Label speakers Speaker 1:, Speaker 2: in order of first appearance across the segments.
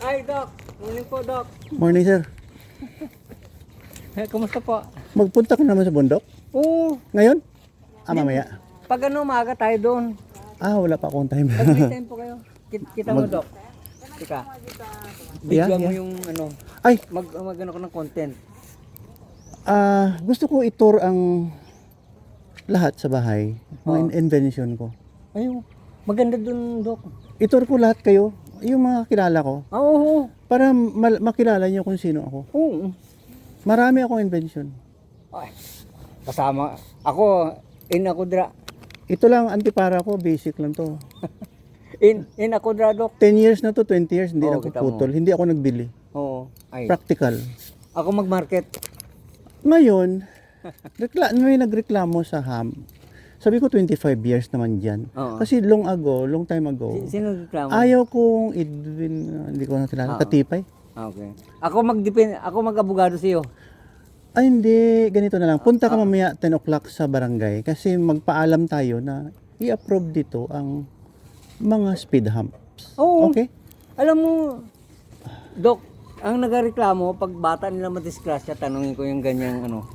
Speaker 1: Ay, Doc. Morning po, Doc.
Speaker 2: Morning, sir.
Speaker 1: Kumusta po?
Speaker 2: Magpunta ka naman sa bundok?
Speaker 1: Oo.
Speaker 2: Ngayon? Mamaya.
Speaker 1: Pag ano, maaga tayo doon.
Speaker 2: Wala pa akong time.
Speaker 1: Pag may time po kayo. Kita mo, Doc. Tika. Bigyan mo
Speaker 2: Yeah.
Speaker 1: yung ano.
Speaker 2: Ay,
Speaker 1: Mag ano ko ng content.
Speaker 2: gusto ko i-tour ang lahat sa bahay. Mga
Speaker 1: Oo.
Speaker 2: invention ko.
Speaker 1: Ayun. Maganda doon, Doc.
Speaker 2: I-tour ko lahat kayo. Yung mga kilala ko.
Speaker 1: Oo.
Speaker 2: Para makilala niyo kung sino ako.
Speaker 1: Oo.
Speaker 2: Marami akong invention.
Speaker 1: Ay. Kasama. Ako ako dra.
Speaker 2: Ito lang, antipara ko. Basic lang to.
Speaker 1: Ako dra, Doc.
Speaker 2: 10 years na to, 20 years. Hindi
Speaker 1: Oo,
Speaker 2: na
Speaker 1: kita mo.
Speaker 2: putol. Hindi ako nagbili.
Speaker 1: Oo. Ay.
Speaker 2: Practical.
Speaker 1: Ako mag-market.
Speaker 2: Ngayon, may nagreklamo sa ham. Sabi ko 25 years naman dyan.
Speaker 1: Oo.
Speaker 2: Kasi long time ago,
Speaker 1: Sino reklamo?
Speaker 2: ayaw kong Edwin, hindi ko na kilala,
Speaker 1: Oo.
Speaker 2: Katipay.
Speaker 1: Okay. Ako mag-abogado sa iyo.
Speaker 2: Ay hindi, ganito na lang. Punta ka mamaya 10 o'clock sa barangay kasi magpaalam tayo na i-approve dito ang mga speed humps.
Speaker 1: Oo.
Speaker 2: Okay?
Speaker 1: Alam mo, Doc, ang nagareklamo pag bata nila madisgrasya, tanungin ko yung ganyang ano.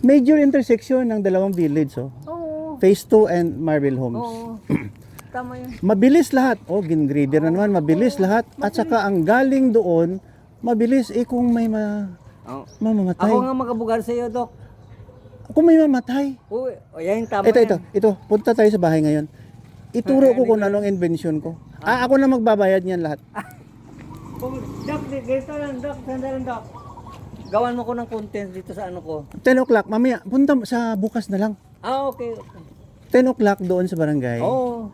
Speaker 2: Major intersection ng dalawang village, oh.
Speaker 1: Oo.
Speaker 2: Phase 2 and Marble Homes.
Speaker 1: Oo. Tama yun.
Speaker 2: Mabilis lahat. Gin-grader na naman, mabilis lahat. At saka ang galing doon, mabilis kung may
Speaker 1: Oo.
Speaker 2: mamamatay.
Speaker 1: Ako nga mag-abogado sa iyo, Doc.
Speaker 2: Kung may mamatay.
Speaker 1: Oo, yan tama
Speaker 2: Ito. Punta tayo sa bahay ngayon. Ituro ko kung anong invention ko. Ako na magbabayad niyan lahat.
Speaker 1: Doc, ganito lang, Doc. Sandalan, Doc. Gawan mo ko ng content dito sa ano ko.
Speaker 2: 10 o'clock, mamaya, punta sa bukas na lang.
Speaker 1: Okay.
Speaker 2: 10 o'clock doon sa barangay.
Speaker 1: Oo.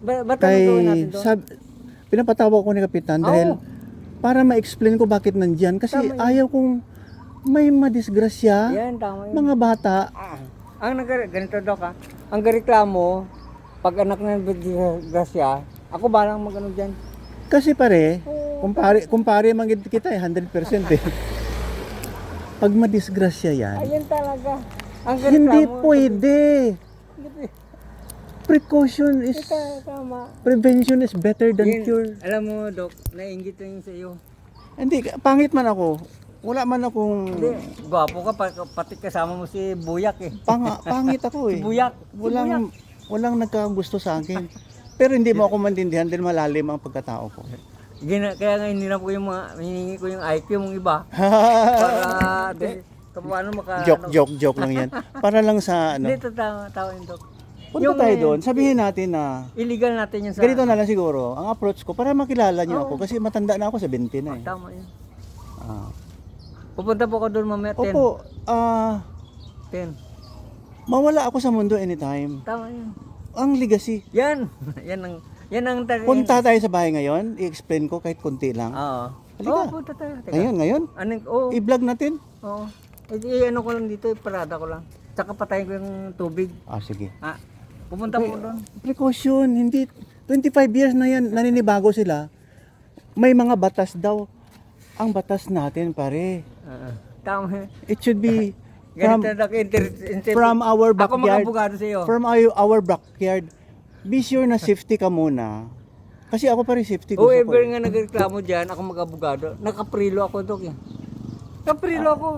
Speaker 1: Ba't ano gawin natin doon?
Speaker 2: Pinapatawa ko ni Kapitan dahil para ma-explain ko bakit nandyan. Kasi
Speaker 1: Tama yun.
Speaker 2: ayaw kong may madisgrasya,
Speaker 1: Yan, tama yun.
Speaker 2: mga bata.
Speaker 1: Ganito, Doc, ha. Ang gareklamo, pag anak na grasya, ako balang mag-ano dyan.
Speaker 2: Kasi pare, kumpare manggid kita 100% eh. Pag madisgrasya yan,
Speaker 1: Ayan talaga. Ang
Speaker 2: hindi
Speaker 1: gareklamo.
Speaker 2: pwede. Precaution is,
Speaker 1: Tama.
Speaker 2: prevention is better than
Speaker 1: Yan,
Speaker 2: cure.
Speaker 1: alam mo, Doc, nainggit na yun sa iyo.
Speaker 2: Hindi, pangit man ako. Wala man akong,
Speaker 1: Hindi, gwapo ka, pati kasama mo si Buyak eh.
Speaker 2: pangit ako eh.
Speaker 1: Si Buyak.
Speaker 2: Walang nagkagusto sa akin. Pero hindi mo ako maintindihan dahil malalim ang pagkatao ko.
Speaker 1: Kaya nga hiniram ko yung hiningi ko yung IQ mong iba. Para, paano maka...
Speaker 2: Joke lang yan. Para lang sa
Speaker 1: Hindi,
Speaker 2: ano.
Speaker 1: tao yun, Doc.
Speaker 2: Punta tayo doon, sabihin natin na
Speaker 1: Illegal natin yun sa...
Speaker 2: ganito na lang siguro, ang approach ko para makilala niyo ako kasi matanda na ako sa 20 na eh.
Speaker 1: Tama yun.
Speaker 2: Ah.
Speaker 1: Pupunta po ka doon mamaya 10.
Speaker 2: Opo,
Speaker 1: 10.
Speaker 2: mawala ako sa mundo anytime.
Speaker 1: Tama yun.
Speaker 2: Ang legacy.
Speaker 1: Yan. Yan ang...
Speaker 2: Punta tayo sa bahay ngayon, i-explain ko kahit konti lang.
Speaker 1: Oo.
Speaker 2: Halika.
Speaker 1: Oo, punta tayo. Teka.
Speaker 2: Ngayon,
Speaker 1: Oo.
Speaker 2: i-vlog natin.
Speaker 1: Oo. Ano ko lang dito, parada ko lang. Tsaka patayin ko yung tubig.
Speaker 2: Sige.
Speaker 1: Pupunta po doon.
Speaker 2: Precaution, hindi 25 years na yan, naninibago sila. May mga batas daw. Ang batas natin, pare.
Speaker 1: Tama.
Speaker 2: It should be
Speaker 1: Ganito
Speaker 2: from our
Speaker 1: Ako
Speaker 2: backyard.
Speaker 1: mag-abogado sa iyo.
Speaker 2: From our backyard. Be sure na safety ka muna. Kasi ako pa rin safety gusto ko.
Speaker 1: Whoever nga nagreklamo dyan, ako mag-abogado. Nakaprilo ako, Dok. Nakaprilo ako.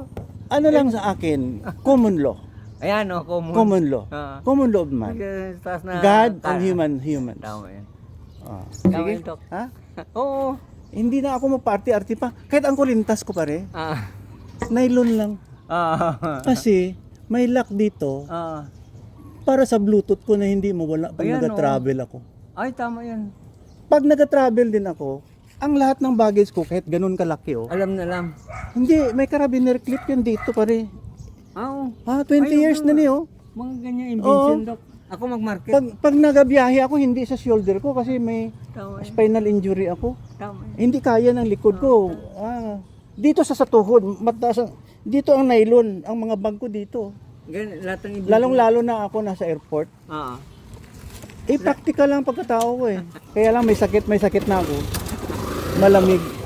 Speaker 2: Ano lang sa akin, common law.
Speaker 1: Ayan,
Speaker 2: Common law. Common law of man.
Speaker 1: Taas na...
Speaker 2: God and humans.
Speaker 1: Tama yan. Tama
Speaker 2: Sige.
Speaker 1: yun, Dok.
Speaker 2: Ha?
Speaker 1: Oo.
Speaker 2: Hindi na ako magpa-arty-arty pa. Kahit ang kulintas ko pare,
Speaker 1: Ah.
Speaker 2: nylon lang. Kasi may lock dito para sa Bluetooth ko na hindi mawala pag
Speaker 1: Ayan,
Speaker 2: nag-travel ako.
Speaker 1: Ay, tama yan.
Speaker 2: Pag nag-travel din ako, ang lahat ng baggage ko kahit ganun kalaki
Speaker 1: Alam na alam.
Speaker 2: Hindi, may carabiner clip yan dito pare.
Speaker 1: Oo.
Speaker 2: 20 years na niyo.
Speaker 1: Mga ganyan invention, Dok. Ako mag-market.
Speaker 2: Pag nagabiyahe ako, hindi sa shoulder ko kasi may
Speaker 1: Tama yan.
Speaker 2: spinal injury ako.
Speaker 1: Tama yan.
Speaker 2: Hindi kaya ng likod ko. Dito sa tuhod, mataas dito ang nylon, ang mga bag ko dito.
Speaker 1: Lahat ng invention.
Speaker 2: Lalong-lalo na ako nasa airport. Practical lang pagkatao ko eh. Kaya lang may sakit na ako. Malamig.